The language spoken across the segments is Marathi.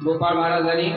गोपाळ महाराजांनी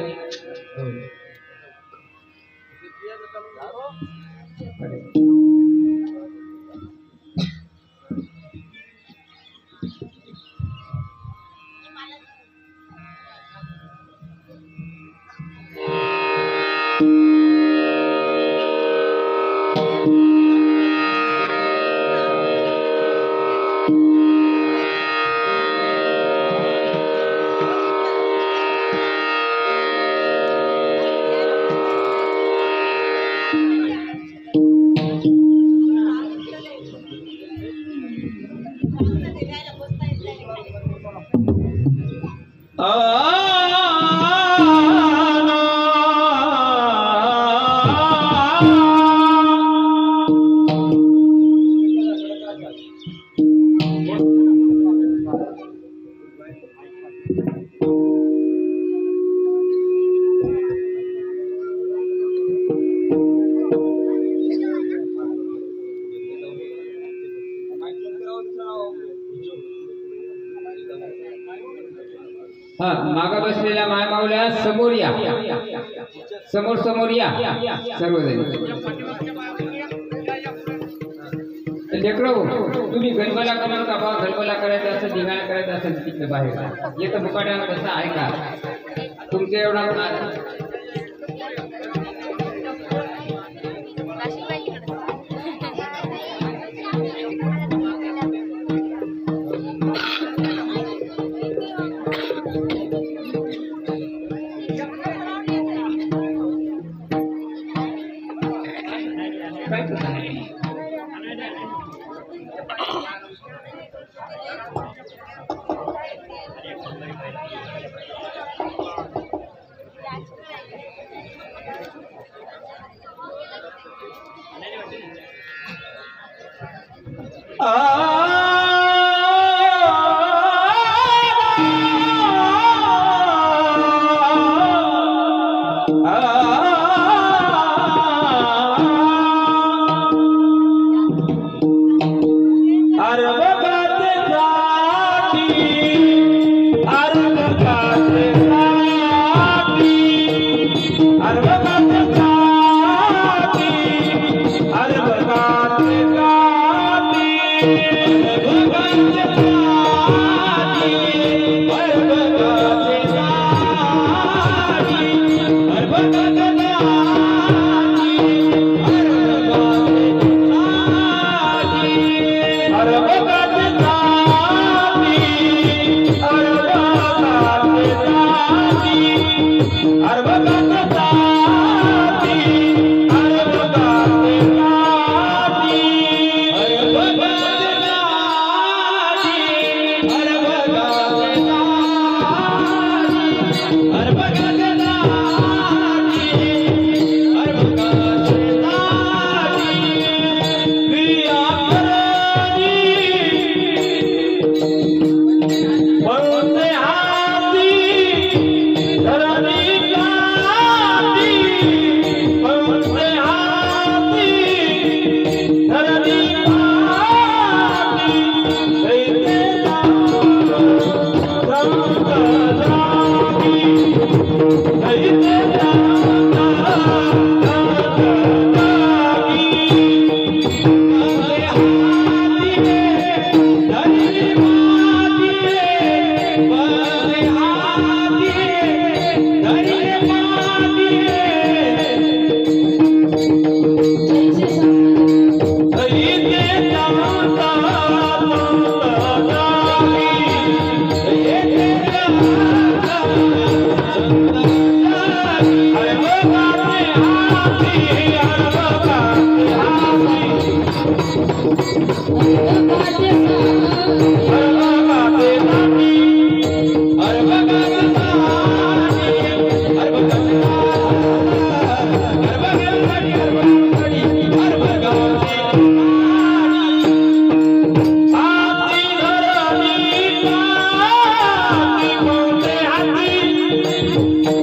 मागा बसलेल्या माय माऊल्या समोर या, समोर समोर या सर्वजण। लेकरो तुम्ही गणपला करू नका बा, गणपला करायचं असं धिंगाणा करायचं असेल तिकडे बाहेर येतं मुकाट्यानं कसं आहे का तुमचं एवढा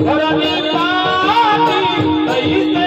Para mi padre, ahí se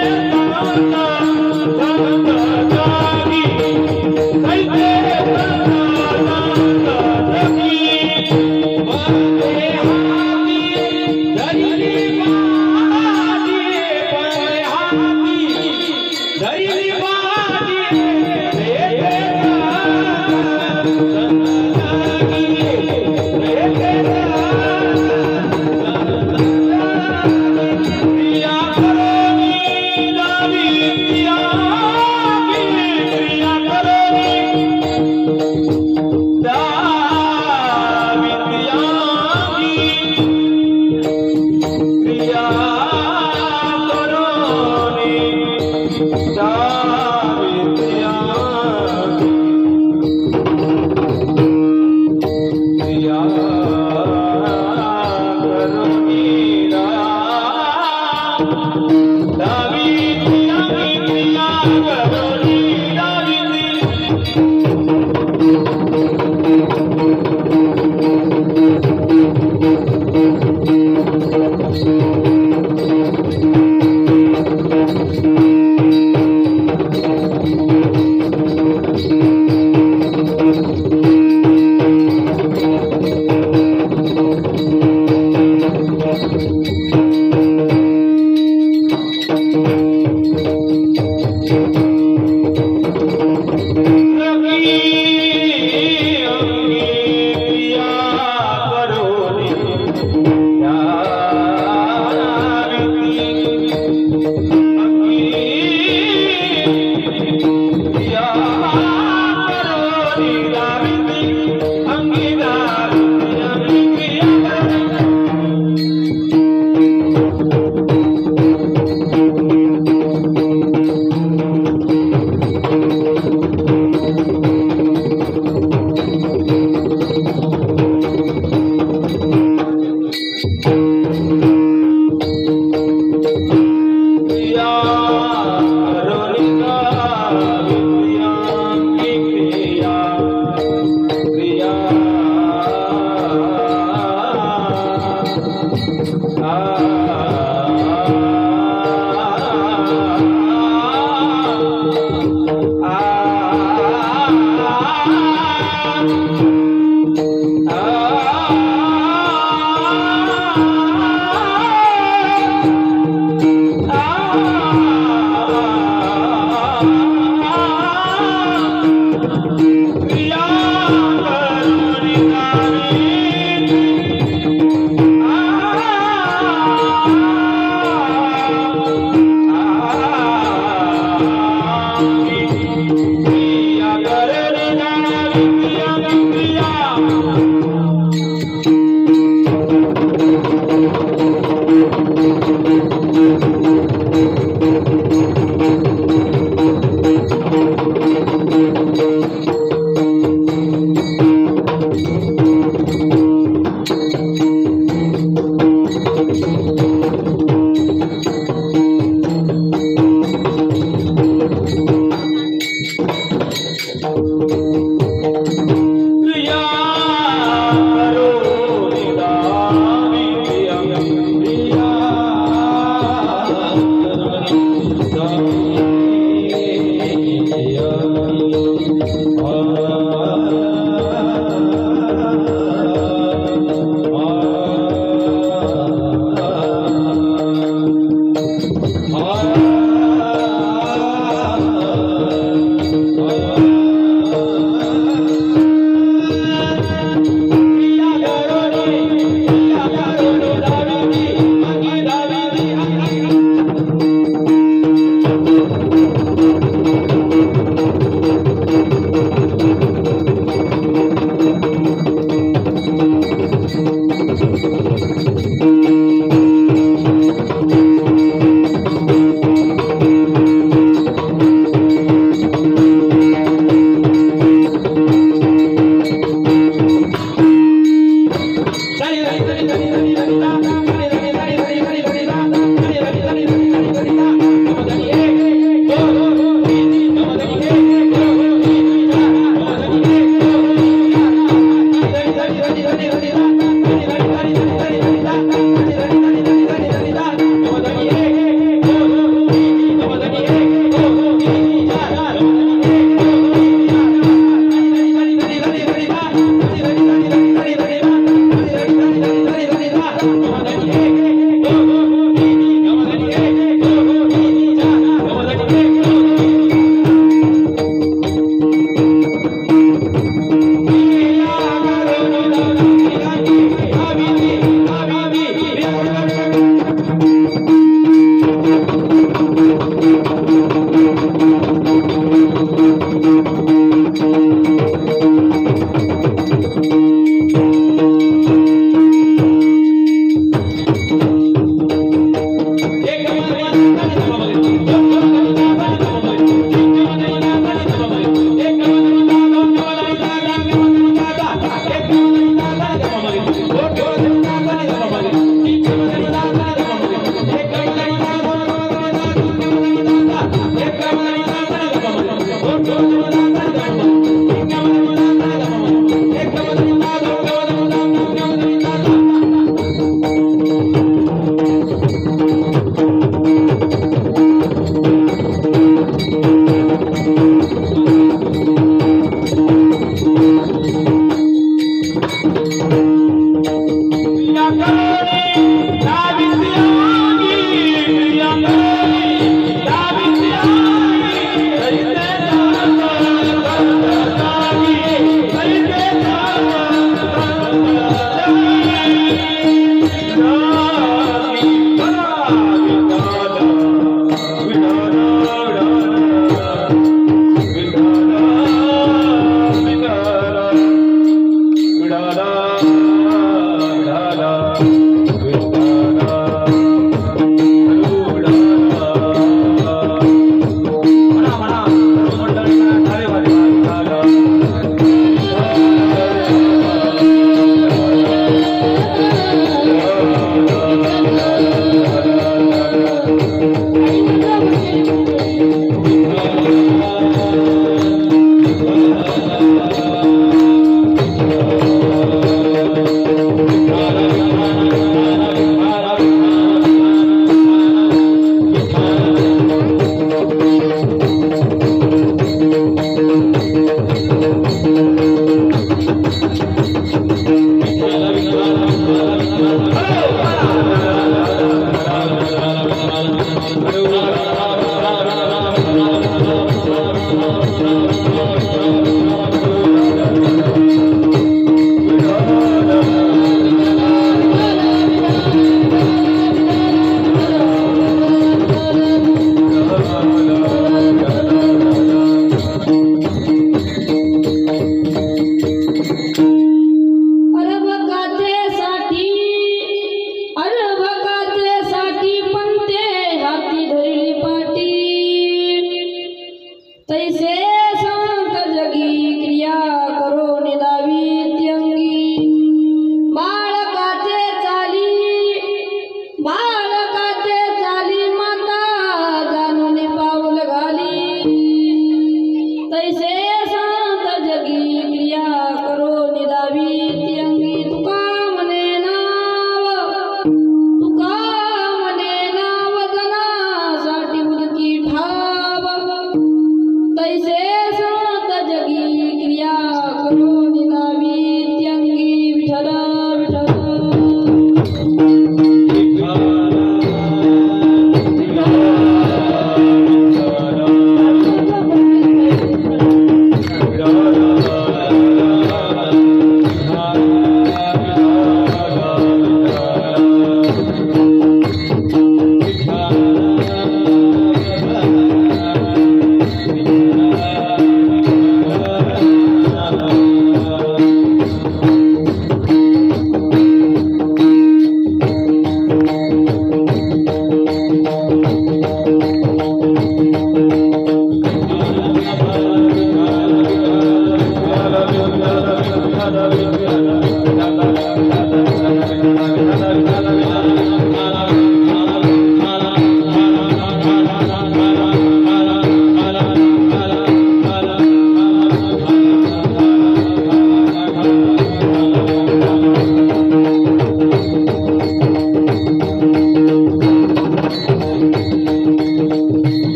तैसे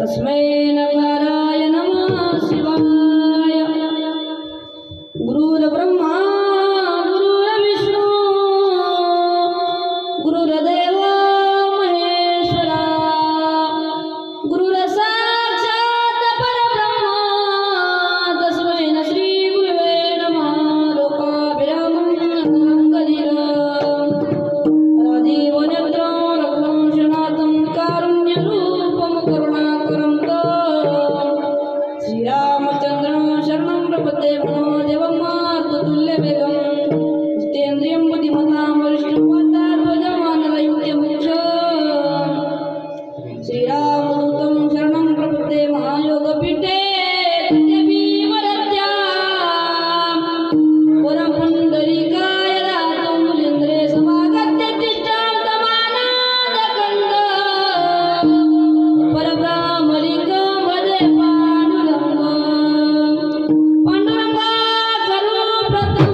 तस्मै नकाराय नमः शिवाय। गुरुर्ब्रह्मा गुरुर्विष्णू गुरुर्देव महेश्वरा गुरुर्साक्षात् परब्रह्म तस्मै न श्री गुरुवे नमः। लोकाभिरामं राजीव नेत्रं रघुवंशनाथं कारुण्यरूपं करुणाकरं श्रीरामचन्द्रं शरणं प्रपद्ये मनोदेवं मारुततुल्यवेगं जितेन्द्रियं बुद्धिमतां वरिष्ठं वातात्मजमानरयुक्तमुख्यं श्रीरामदूतं शरणं प्रपद्ये महायोगपीठे पुरं पुण्डरीकाय दातुं मुलीन्द्रे समागत्य तिष्ठां तमानादकण्ड परब्रह्मलिङ्गं भजे पाण्डुरङ्गा करुण प्रथमा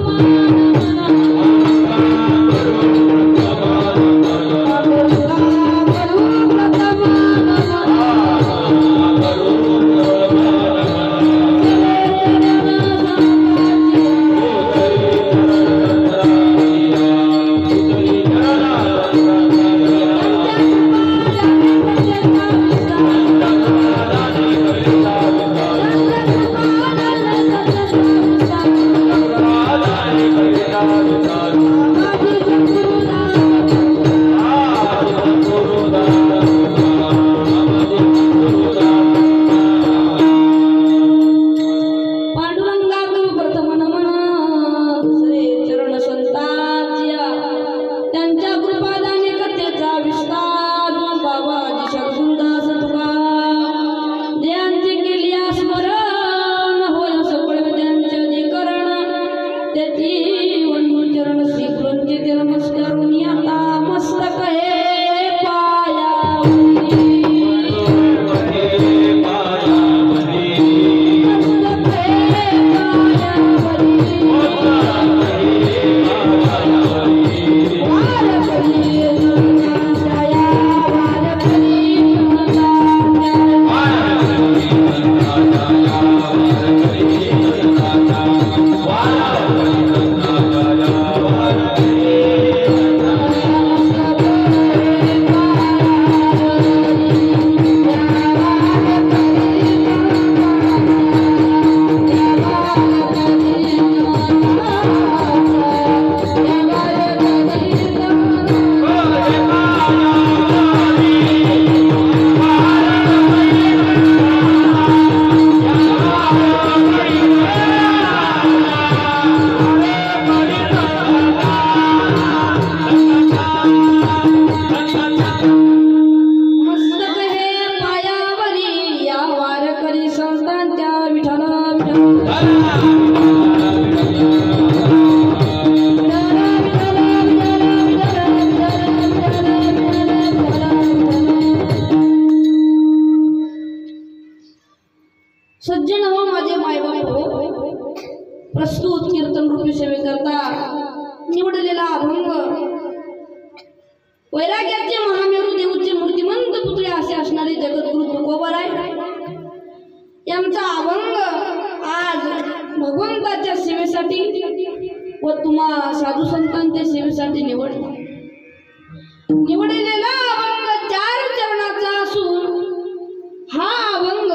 सज्जन हो माझे मायबाप हो, प्रस्तुत कीर्तन रूपी सेवेकरता निवडलेला अभंग वैराग्याचे महामेरू देऊचे मूर्तिमंत पुतळे असे असणारे जगद्गुरु तुकोबराय यांचा अभंग आज भगवंताच्या सेवेसाठी व तुम्हा साधू संतांच्या सेवेसाठी निवडलेला अभंग 4 चरणाचा असून हा अभंग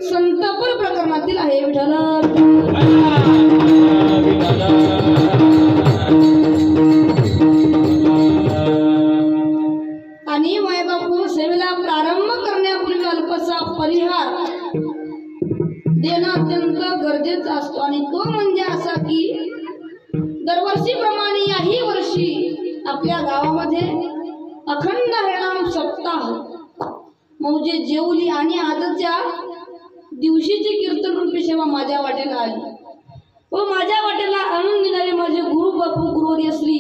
संतपर प्रकरणातील आहे। विठ्ठल आणि मायबापू सेवेला प्रारंभ करण्यापूर्वी अल्पसा परिहार देणं अत्यंत गरजेचा असतो आणि तो म्हणजे असा की दरवर्षीप्रमाणे याही वर्षी आपल्या गावामध्ये अखंड हरिनाम सप्ताह म्हणजे जेवली आणि आजच्या दिवशीची कीर्तन रूपी सेवा माझ्या वाटेला आली व माझ्या वाटेला आणून देणारे माझे गुरु बापू गुरुवर्य श्री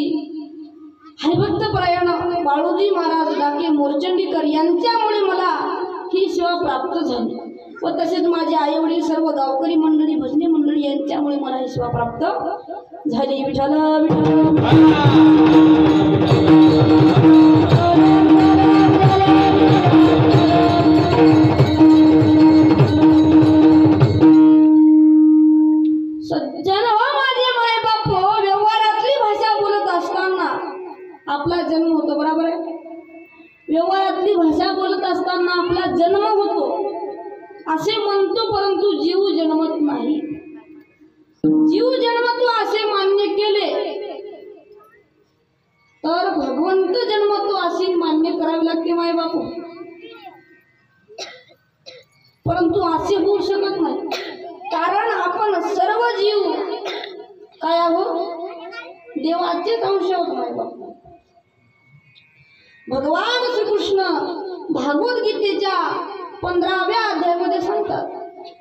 हरिभक्त परायण बाळूजी महाराज डाके मोरचंडीकर यांच्यामुळे मला ही सेवा प्राप्त झाली व तसेच माझे आई वडील सर्व गावकरी मंडळी भजनी मंडळी यांच्यामुळे मला ही सेवा प्राप्त झाली। विठ्ठल विठ्ठल आपला जन्म होतो असे म्हणतो, परंतु जीव जन्मत नाही. जीव जन्मतो असे मान्य केले तर भगवंत जन्मतो असे मान्य करावे लागते माय बापू. परंतु असे होऊ शकत नाही, कारण आपण सर्व जीव काय आहोत, देवाचेच अंश आहोत माय बापू. भगवान श्रीकृष्ण भागवत गीतेच्या 15व्या अध्यायामध्ये सांगतात,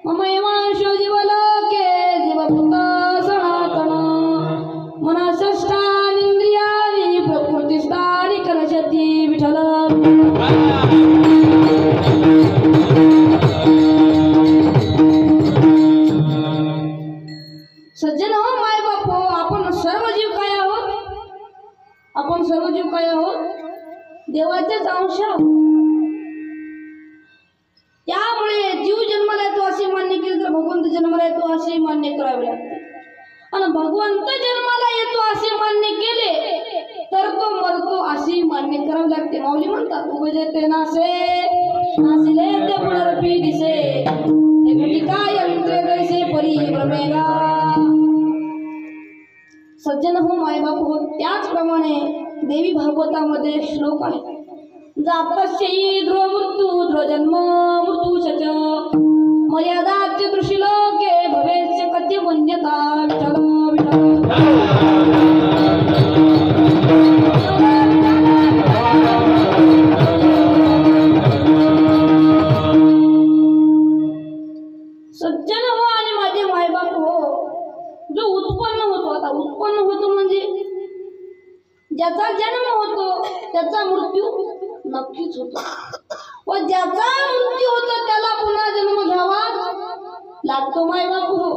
ममैवांशो जीवलोके जीवभूत सनातन मनःषष्ठानींद्रियाणि प्रकृतिस्थानि करशति विठ्ठल. सज्जन हो माय बापू, आपण सर्व जीव काय आहोत, आपण सर्व जीव काय आहोत, देवाचेच अंश आहोत. त्यामुळे जीव जन्माला येतो असे मान्य केले तर भगवंत जन्माला येतो असे मान्य करावे लागते. आणि भगवंत जन्माला येतो असे मान्य केले तर तो मरतो असे मान्य करावे लागते. माऊली म्हणतात, उभे ते नासे नासिले ते पुनरपी दिसे काय यंत्रे दैसे परी भ्रमेगा. सज्जन हो मायबाप हो, त्याचप्रमाणे देवी भागवतामध्ये श्लोक आहे, जातस्यै ध्रुव मृत्यू ध्रुव जन्म मृत्यू सच मर्यादाच्य दृशिलोके भवेस्य कथ्य मन्यता विठ्ठल सज्जन हो आणि माझे मायबाप हो, जो उत्पन्न होतो, आता उत्पन्न होतो म्हणजे ज्याचा जन्म होतो त्याचा मृत्यू नक्कीच होतो, व ज्याचा मृत्यू होतो त्याला पुन्हा जन्म घ्यावा लागतो मायबाप हो.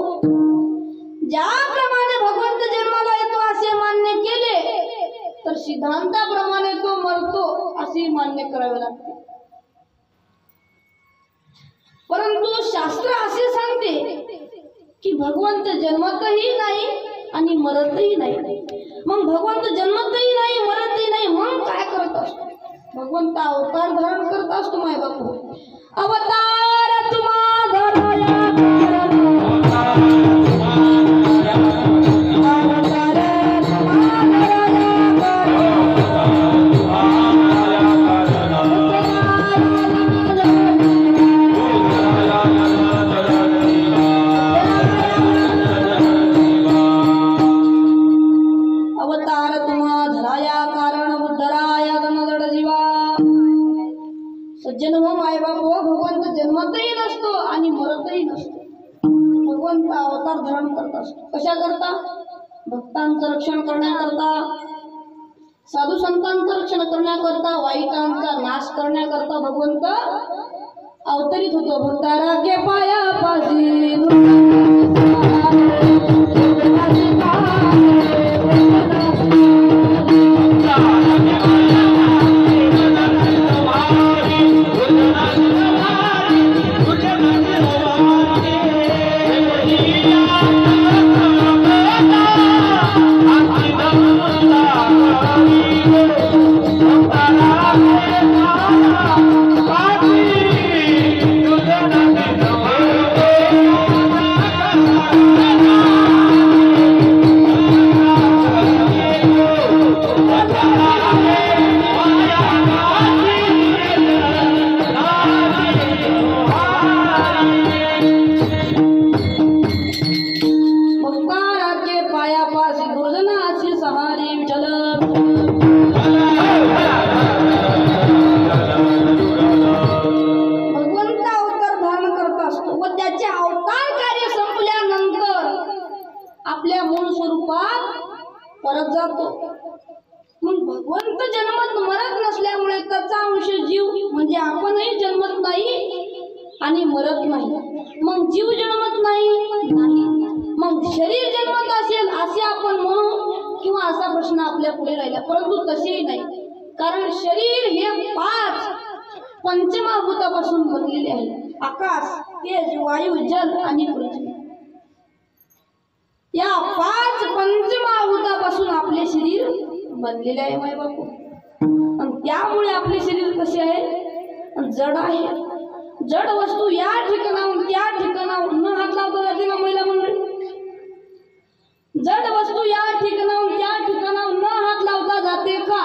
ज्याप्रमाणे भगवंत जन्माला येतो असे मान्य केले तर सिद्धांताप्रमाणे तो मरतो असे मान्य करावे लागते. परंतु शास्त्र असे सांगते की भगवंत जन्मतही नाही आणि मरतही नाही. मग भगवंत जन्मतही नाही मरतही नाही, मग काय करत असतो, भगवंत अवतार धारण करत असतो माय बापू. अवतार तुम्हा धराया सज्जन हो मायबाप हो, भगवंत जन्मतही नसतो आणि मरतही नसतो. भगवंत अवतार धारण करत असतो. कशा करता, भक्तांचं रक्षण करण्याकरता, साधू संतांचं रक्षण करण्याकरता, वाईटांचा नाश करण्याकरता भगवंत अवतरित होतो. भक्तारा के पाया पाशी परत जातो. मग भगवंत जन्मत मरत नसल्यामुळे त्याचा अंश जीव म्हणजे आपणही जन्मत नाही आणि मरत नाही. मग जीव जन्मत नाही, मग शरीर जन्मत असेल असे आपण म्हणू किंवा असा प्रश्न आपल्या पुढे राहिला, परंतु तसेही नाही. कारण शरीर हे 5 पंचमहाभूतापासून बनलेले आहे, आकाश, तेज, वायू, जल आणि पृथ्वी. या 5 पंचमहाभूतापासून आपले शरीर बनलेले आहे माय बापू. आणि त्यामुळे आपले शरीर कसे आहे, आणि जड आहे. जड वस्तू या ठिकाणाहून त्या ठिकाणाहून न हात लावता जाते ना महिला मंडळी? जड वस्तू या ठिकाणाहून त्या ठिकाणाहून न हात लावता जाते का?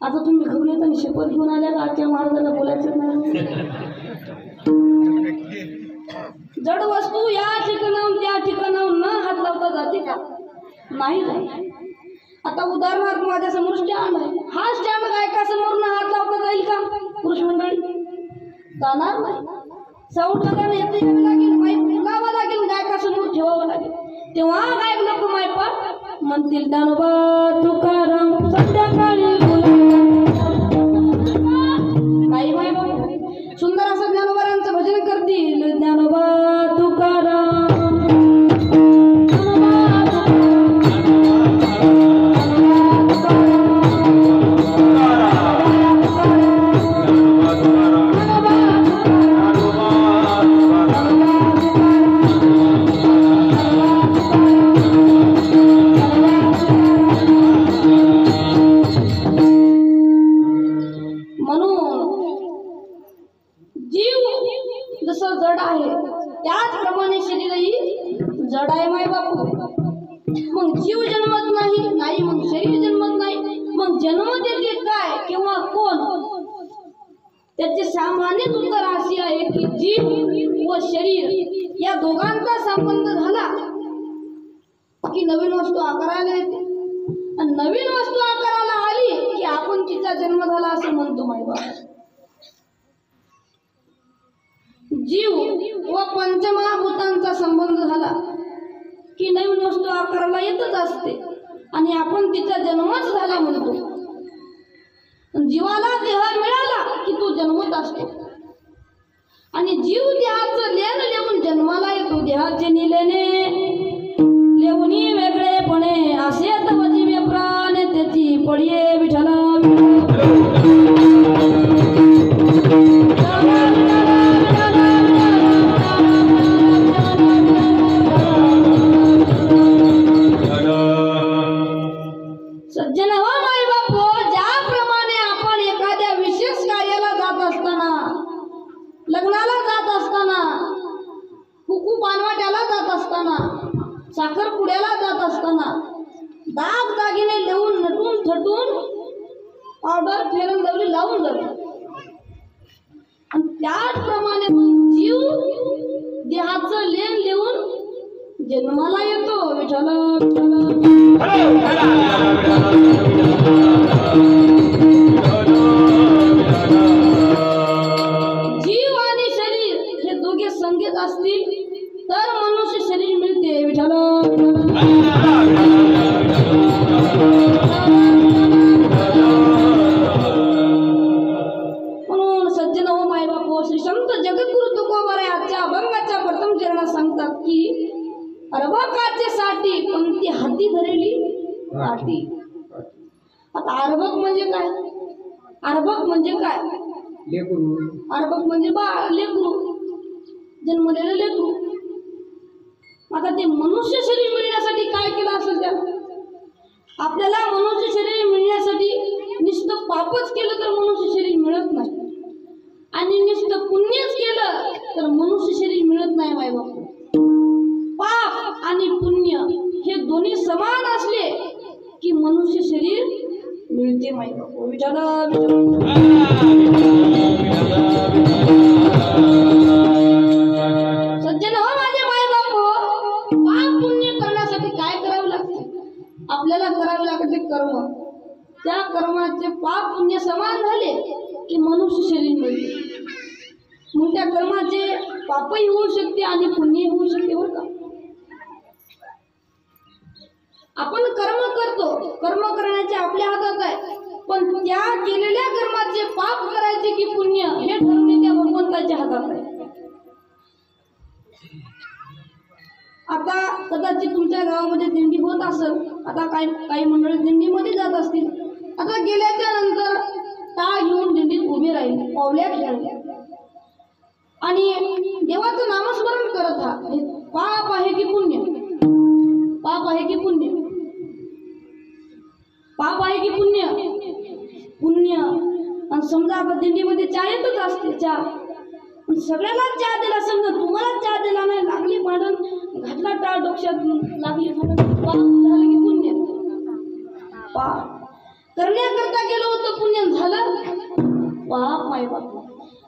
आता तुम्ही घाबरले तर शपथ घेऊन आल्या का आजच्या महाराजाला बोलायचं नाही? जड वस्तू या ठिकाणाहून त्या ठिकाणाहून न हात लावता जाते का? नाही नाही. आता उदाहरणार्थ माझ्या समोर स्टँड आहे. हा स्टँड गायकासमोर न हात लावता जाईल का पुरुष मंडळी? जाणार नाही. साऊंड लगाने येते यावे लागेल, माईक फुलावं लागेल, गायकासमोर ठेवावं लागेल. तेव्हा गायक लोक मायपाट म्हणतील ज्ञानोबा तुकाराम संध्याकाळी नाही माय बाबा सुंदर असं ज्ञानोबारांचं भजन करतील. ज्ञानोबा तुकाराम त्याचे सामान्य उत्तर असे आहे की जीव व शरीर या दोघांचा संबंध झाला की नवीन वस्तू आकाराला येते. आणि नवीन वस्तू आकाराला आली की आपण तिचा जन्म झाला असं म्हणतो माय बाबा. जीव व पंचमहाभूतांचा संबंध झाला की नवीन वस्तू आकाराला येतच असते आणि आपण तिचा जन्मच झाला म्हणतो. जीवाला देह मिळाला की तो जन्मत असतो आणि जीव देहाचं लेण लेऊन जन्माला येतो. देहाचे निलेने लेवनी वेगळेपणे असे तव जीवे प्राण त्याची पडिये विठला. सज्जन हो माय बापो, ज्याप्रमाणे आपण एखाद्या विशेष कार्याला जात असताना, लग्नाला जात असताना, कुकू पानवाट्याला जात असताना, साखरपुड्याला जात असताना दाग दागिने लिहून नटून थटून पावडर फेरन लवली लावून जातो आणि त्याचप्रमाणे जीव देहाचं लेण लिहून जन्माला येतो. विठ्ठला जीव आणि शरीर हे दोघे संगीत असतील तर मनुष्य शरीर मिळते. विठ्ठला म्हणून सज्जन हो माय बापू, श्री संत जगद्गुरु तुकोबाराय आजच्या अभंगाच्या प्रथम चरणात सांगतात की अर्भकाचे साठी कोणती हाती धरली काठी. आता अर्भक म्हणजे काय? अर्भक म्हणजे काय? लेकरू. अर्भक म्हणजे बाळ, लेकरू, जन्मलेलं लेकरू. आता ते मनुष्य शरीर मिळण्यासाठी काय केलं असेल त्यानं? आपल्याला मनुष्य शरीर मिळण्यासाठी नुसतं पापच केलं तर मनुष्य शरीर मिळत नाही आणि नुसतं पुण्यच केलं तर मनुष्य शरीर मिळत नाही. माय बापू, पाप आणि पुण्य हे दोन्ही समान असले की मनुष्य शरीर मिळते. माय बापू विचारा. सज्जन हो माझे माय बापू, पाप पुण्य करण्यासाठी काय करावं लागते? आपल्याला करावे लागते कर्म. त्या कर्माचे पाप पुण्य समान झाले की मनुष्य शरीर मिळते. मग त्या कर्माचे पापही होऊ शकते आणि पुण्यही होऊ शकते. बरं का? आपण कर्म करतो, कर्म करण्याचे आपल्या हातात आहे, पण त्या केलेल्या कर्माचे पाप करायचे की पुण्य हे ठरवणे त्या भगवंताच्या हातात आहे. आता कदाचित तुमच्या गावामध्ये दिंडी होत असेल, आता काही मंडळी दिंडीमध्ये जात असतील. आता गेल्याच्या नंतर टाळ घेऊन दिंडीत उभे राहील, पावल्या खेळल्या आणि देवाचं नामस्मरण करत हा. हे पाप आहे की पुण्य? पाप आहे की पुण्य? पाप आहे की पुण्य? पुण्य. आणि समजा आपण दिंडीमध्ये चहा येतच असते चहा, पण सगळ्यालाच चहा दिला, समजा तुम्हाला चहा दिला नाही, लागली भांडण, घातला टाळ डोक्यात, लागली भांडण, पाप झालं की पुण्य, पाप करण्याकरता गेलो होतं, पुण्य झालं पाप माय बाप.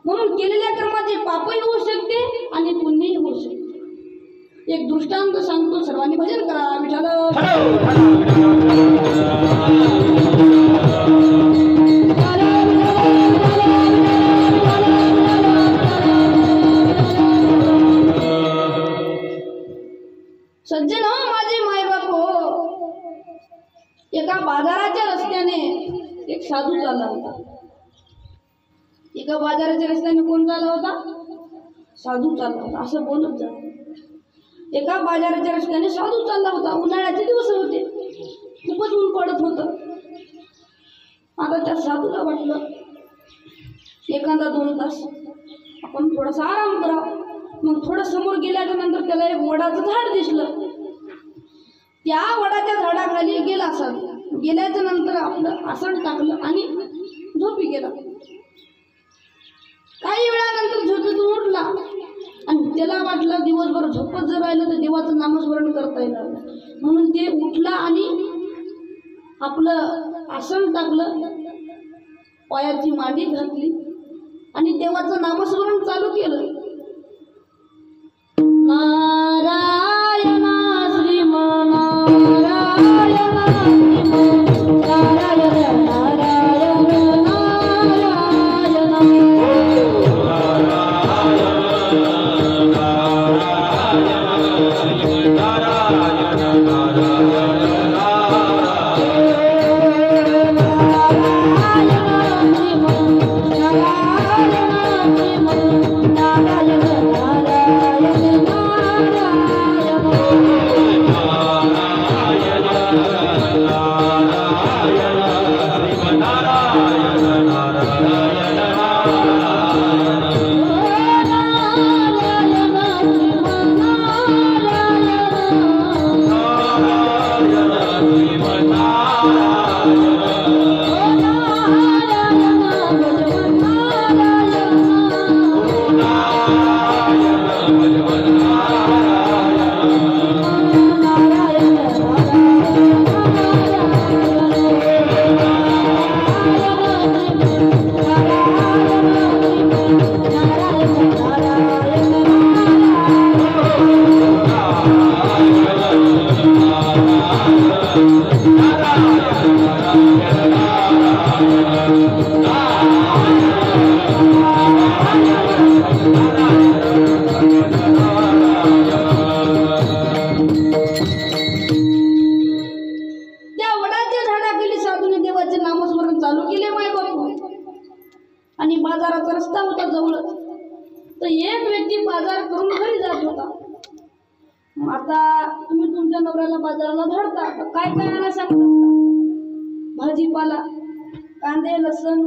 म्हणून केलेल्या कर्माचे पापही होऊ शकते आणि पुण्यही होऊ शकते. एक दृष्टांत सांगतो, सर्वांनी भजन करा. विठाल सज्जन हो माझे मायबाप हो, एका बाजाराच्या रस्त्याने एक साधू चालला होता. एका बाजाराच्या रस्त्याने कोण चालला होता? साधू चालला होता. असं बोलत जा. एका बाजाराच्या रस्त्याने साधू चालला होता. उन्हाळ्याचे दिवस होते, खूपच ऊन पडत होतं. आता त्या साधूला वाटलं एखादा 2 तास आपण थोडासा आराम करावा. मग थोडं समोर गेल्याच्या नंतर त्याला एक वडाचं झाड दिसलं. त्या वडाच्या झाडाखाली गेला. साधू गेल्याच्या नंतर आपलं आसन टाकलं आणि झोपी गेला. काही वेळानंतर झोपेतून उठला आणि त्याला वाटलं दिवसभर झोपत जर राहिलं तर देवाचं नामस्मरण करता येणार नाही. म्हणून ते उठला आणि आपलं आसन टाकलं, पायाची मांडी घातली आणि देवाचं नामस्मरण चालू केलं. नारायण श्रीमान नारायण श्रीमान नारायण नारायण आणि बाजाराचा रस्ता होता जवळच. तर एक व्यक्ती बाजार करून घरी जात होता. आता तुम्ही तुमच्या नवऱ्याला बाजाराला धाडता तर काय काय आणायला सांगता? भाजीपाला, कांदे, लसण,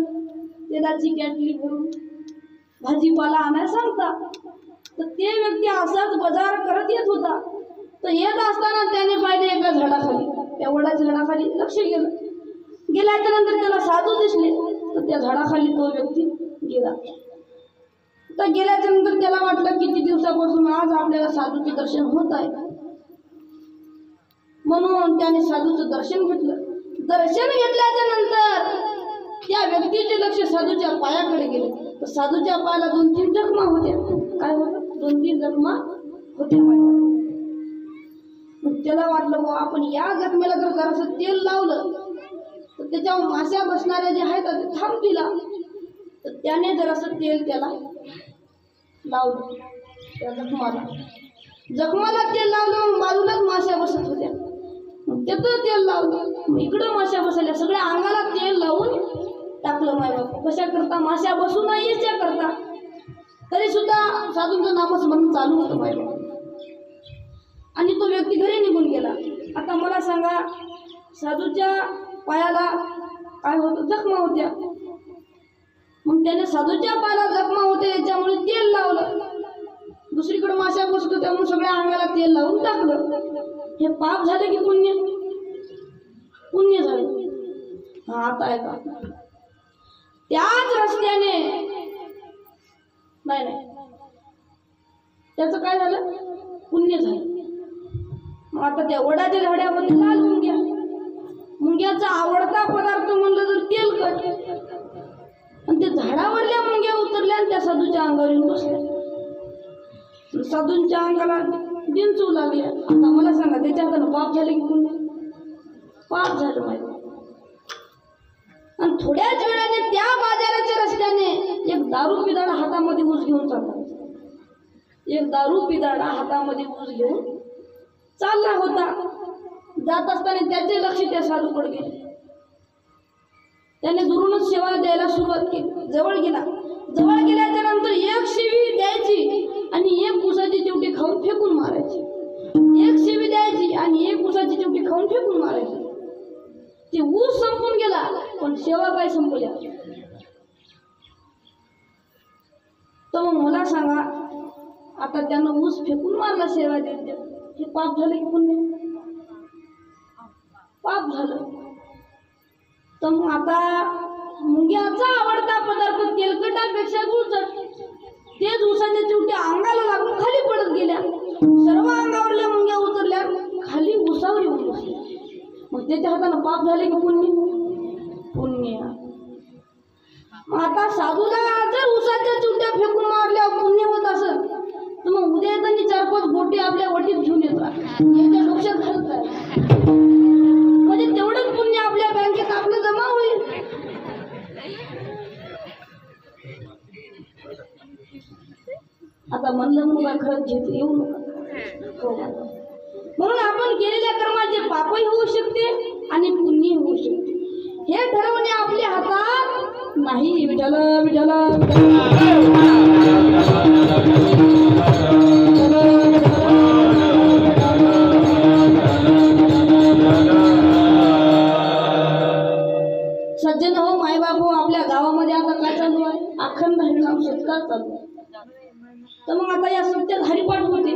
तेलाची कॅटली भरून भाजीपाला आणायला सांगता. तर ते व्यक्ती असाच बाजार करत येत होता. तर येत असताना त्याने पाहिले एका झाडाखाली, त्या वडाच्या झाडाखाली लक्ष गेलं. गेल्याच्या नंतर त्याला साधू दिसले. तर त्या झाडाखाली तो व्यक्ती गेला. तर गेल्याच्या नंतर त्याला वाटलं किती दिवसापासून आज आपल्याला साधूचे दर्शन होत आहे, म्हणून त्याने साधूचं दर्शन घेतलं. दर्शन घेतल्याच्या नंतर त्या व्यक्तीचे लक्ष साधूच्या पायाकडे गेले. तर साधूच्या पायाला 2-3 जखमा होत्या. काय होतं? 2-3 जखमा होत्या. मग त्याला वाटलं बा आपण या जखमेला जर जरासं तेल लावलं तर त्याच्यावर माश्या बसणाऱ्या जे आहेत ते थांबतील. तर त्याने जरासं तेल त्याला लावलं त्या जखमाला तेल लावलं. बाजूलाच माश्या बसत होत्या. त्याचं तेल लावलं, इकडं माश्या बसल्या. सगळ्या अंगाला तेल लावून टाकलं. मायबाप कशा करता? माश्या बसू नाही याच्या करता. तरी सुद्धा साधूंचं नामस्मरण चालू होतं मायबाप. आणि तो व्यक्ती घरी निघून गेला. आता मला सांगा, साधूच्या पायाला काय होतं? जखमा होत्या. मग त्याने साधूच्या पायाला जखमा होते याच्यामुळे तेल लावलं. दुसरीकडे माश्या बसत होत्या म्हणून सगळ्या अंगाला तेल लावून टाकलं. हे पाप झाले की पुण्य? पुण्य झाले. हा आता ऐका, त्याच रस्त्याने नाही त्याचं काय झालं, पुण्य झालं. मग आता त्या वडाच्या झाडामध्ये लाल मुंग्याचा आवडता पदार्थ म्हणलं तर तेलकट. आणि ते झाडावरल्या मुंग्या उतरल्या आणि त्या साधूच्या अंगावर येऊन बसल्या. साधूंच्या अंगाला डिंचू लागल्या. आता मला सांगा त्याच्या हातानं पाप झाले की पुण्य? पाप झालं माहिती. आणि थोड्याच वेळाने त्या बाजाराच्या रस्त्याने एक दारू पिदाडा हातामध्ये ऊस घेऊन चालला. एक दारू पिदाडा हातामध्ये ऊस घेऊन चालला होता. जात असताना त्याचे लक्ष त्या साधूकडे गेले. त्याने दुरूनच सेवा द्यायला सुरुवात केली. जवळ गेल्याच्या नंतर एक शिवी द्यायची आणि एक ऊसाची चिवटी खाऊन फेकून मारायची. एक शिवी द्यायची आणि एक ऊसाची चिवटी खाऊन फेकून मारायची. ते ऊस संपून गेला पण सेवा काय संपल्या. तर मग मला सांगा, आता त्यानं ऊस फेकून मारला सेवा देत, हे पाप झालं की पुण्य? पाप झालं. तर मग आता मुंग्याचा आवडता पदार्थ तेलकटापेक्षा गुळचट, तेच ऊसाच्या चिवट्या अंगाला लागून खाली पडत गेल्या. सर्व अंगावरल्या मुंग्या उतरल्या, खाली ऊसावर येऊन बसल्या. मग त्याच्या हातानं पाप झाले की पुण्य? पुण्य. मग आता साधूला जर ऊसाच्या चिवट्या फेकून मारल्यावर पुण्य होत असेल तर मग उद्या येताना 4-5 गोटे आपल्या वटीत घेऊन येतात, याच्या डोक्यात घालत राहतात. म्हणजे तेवढंच पुण्य आपल्या बँकेत आपलं जमा होईल. आता म्हणलं मुलगा खरंच घेत येऊ नका. म्हणून आपण केलेल्या कर्माचे पापही होऊ शकते आणि पुण्य होऊ शकते. हे ठरवणे आपल्या हातात नाही. विठ्ठल विठ्ठल सज्जन हो, मायबाप हो, आपल्या गावामध्ये आता काय चालू आहे? अखंड हरिनाम सत्कार चालू आहे. तर मग आता या सत्यात हरिपाठ होते.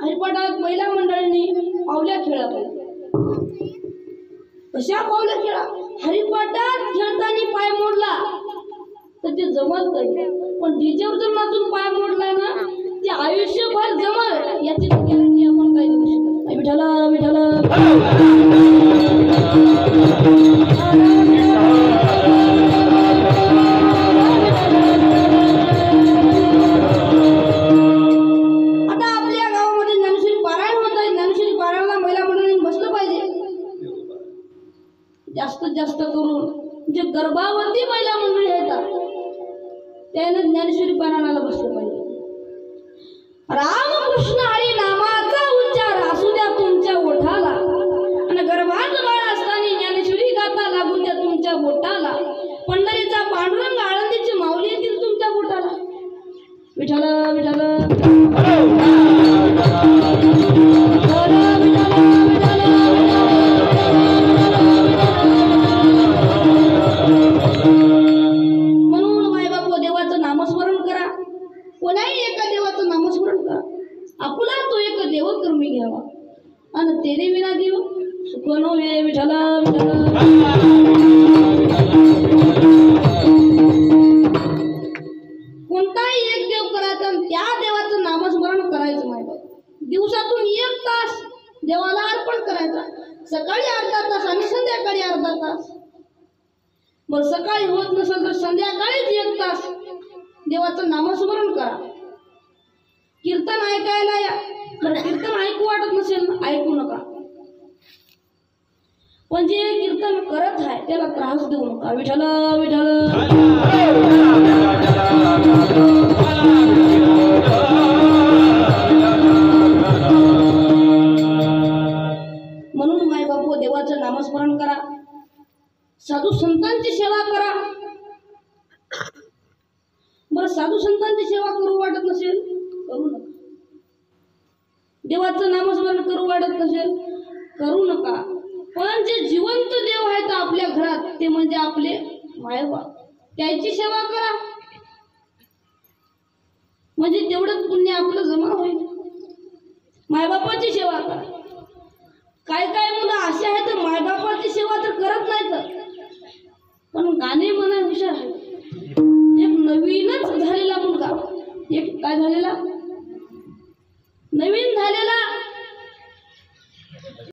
हरिपाठात महिला मंडळींनी पावल्या खेळा पाहिजे. कशा पावल्या खेळा? हरिपाठात खेळताना पाय मोडला तर ते जमत नाही, पण डीजेवर जर नाचून पाय मोडलाय ना ते आयुष्यभर जमल याची गॅरंटी आपण काय देऊ शकत नाही. विठ्ठल विठ्ठल जास्तीत जास्त करून जे गर्भावती महिला मंडळी आहेत त्याने ज्ञानेश्वरी पारायणाला बसलं पाहिजे. रामकृष्ण हरी नामाचा उच्चार असू द्या तुमच्या ओठाला, आणि गर्भात बाळ असताना ज्ञानेश्वरी गाता लागू द्या तुमच्या बोटाला. पंढरीचा पांडुरंग आळंदीची माऊली येतील तुमच्या बोटाला. विठ्ठल विठ्ठल करून घ्यावा आणि तेरे विना देव सुखनो वे. विठ्ठल कोणताही एक देव करायचा आणि त्या देवाचं नामस्मरण करायचं. माहिती दिवसातून 1 तास देवाला अर्पण करायचा. सकाळी अर्धा तास आणि संध्याकाळी अर्धा तास. मग सकाळी होत नसेल तर संध्याकाळीच 1 तास देवाचं नामस्मरण करा. कीर्तन ऐकायला या, कीर्तन ऐकू वाटत नसेल ऐकू नका, पण जे कीर्तन करत आहे त्याला त्रास देऊ नका. विठ्ठल विठ्ठल म्हणून माय बापू देवाचं नामस्मरण करा, साधू संतांची सेवा करा. बरं, साधू संतांची सेवा करू वाटत नसेल करू नका. देवाचं नामस्मरण करू वाटत नसेल करू नका. पण जे जिवंत देव आहेत आपल्या घरात ते म्हणजे आपले मायबाप, त्याची सेवा करा. म्हणजे तेवढंच पुण्य आपलं जमा होईल. मायबापाची सेवा करा. काय काय मुलं असे आहेत मायबापाची सेवा तर करत नाहीत, पण गाणे म्हणा हुशार आहे. एक नवीनच झालेला मुलगा, एक काय झालेला नवीन